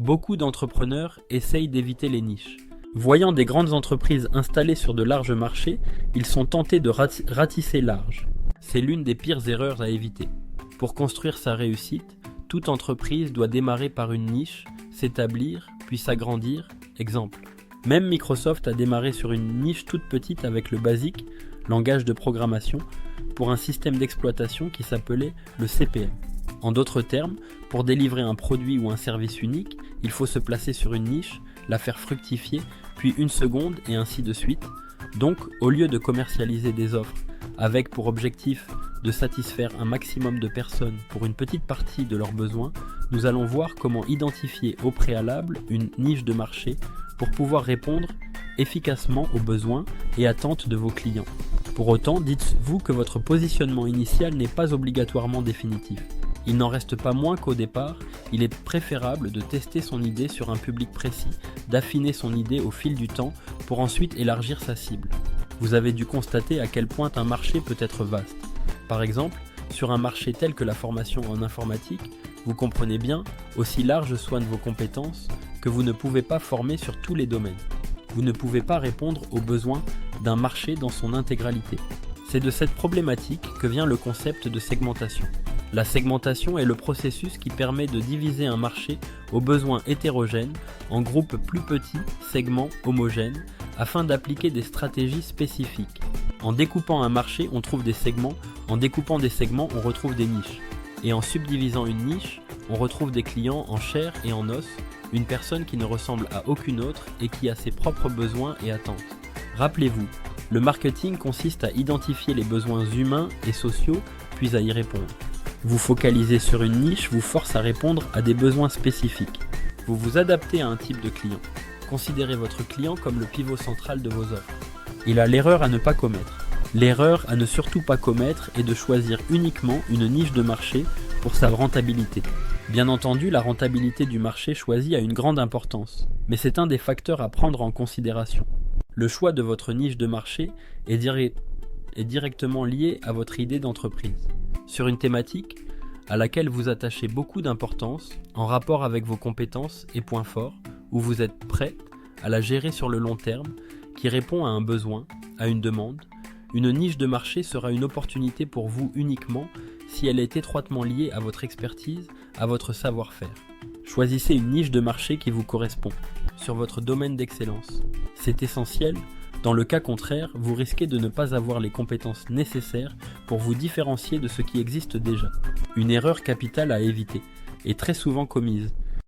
Beaucoup d'entrepreneurs essayent d'éviter les niches. Voyant des grandes entreprises installées sur de larges marchés, ils sont tentés de ratisser large. C'est l'une des pires erreurs à éviter. Pour construire sa réussite, toute entreprise doit démarrer par une niche, s'établir, puis s'agrandir. Exemple. Même Microsoft a démarré sur une niche toute petite avec le BASIC, langage de programmation, pour un système d'exploitation qui s'appelait le CPM. En d'autres termes, pour délivrer un produit ou un service unique, il faut se placer sur une niche, la faire fructifier, puis une seconde et ainsi de suite. Donc, au lieu de commercialiser des offres avec pour objectif de satisfaire un maximum de personnes pour une petite partie de leurs besoins, nous allons voir comment identifier au préalable une niche de marché pour pouvoir répondre efficacement aux besoins et attentes de vos clients. Pour autant, dites-vous que votre positionnement initial n'est pas obligatoirement définitif. Il n'en reste pas moins qu'au départ, il est préférable de tester son idée sur un public précis, d'affiner son idée au fil du temps pour ensuite élargir sa cible. Vous avez dû constater à quel point un marché peut être vaste. Par exemple, sur un marché tel que la formation en informatique, vous comprenez bien, aussi larges soient vos compétences, que vous ne pouvez pas former sur tous les domaines. Vous ne pouvez pas répondre aux besoins d'un marché dans son intégralité. C'est de cette problématique que vient le concept de segmentation. La segmentation est le processus qui permet de diviser un marché aux besoins hétérogènes en groupes plus petits, segments homogènes, afin d'appliquer des stratégies spécifiques. En découpant un marché, on trouve des segments, en découpant des segments, on retrouve des niches. Et en subdivisant une niche, on retrouve des clients en chair et en os, une personne qui ne ressemble à aucune autre et qui a ses propres besoins et attentes. Rappelez-vous, le marketing consiste à identifier les besoins humains et sociaux, puis à y répondre. Vous focaliser sur une niche vous force à répondre à des besoins spécifiques. Vous vous adaptez à un type de client. Considérez votre client comme le pivot central de vos offres. Il a l'erreur à ne pas commettre. L'erreur à ne surtout pas commettre est de choisir uniquement une niche de marché pour sa rentabilité. Bien entendu, la rentabilité du marché choisi a une grande importance, mais c'est un des facteurs à prendre en considération. Le choix de votre niche de marché est directement lié à votre idée d'entreprise. Sur une thématique à laquelle vous attachez beaucoup d'importance, en rapport avec vos compétences et points forts, où vous êtes prêt à la gérer sur le long terme, qui répond à un besoin, à une demande, une niche de marché sera une opportunité pour vous uniquement si elle est étroitement liée à votre expertise, à votre savoir-faire. Choisissez une niche de marché qui vous correspond, sur votre domaine d'excellence. C'est essentiel. Dans le cas contraire, vous risquez de ne pas avoir les compétences nécessaires pour vous différencier de ce qui existe déjà. Une erreur capitale à éviter, et très souvent commise,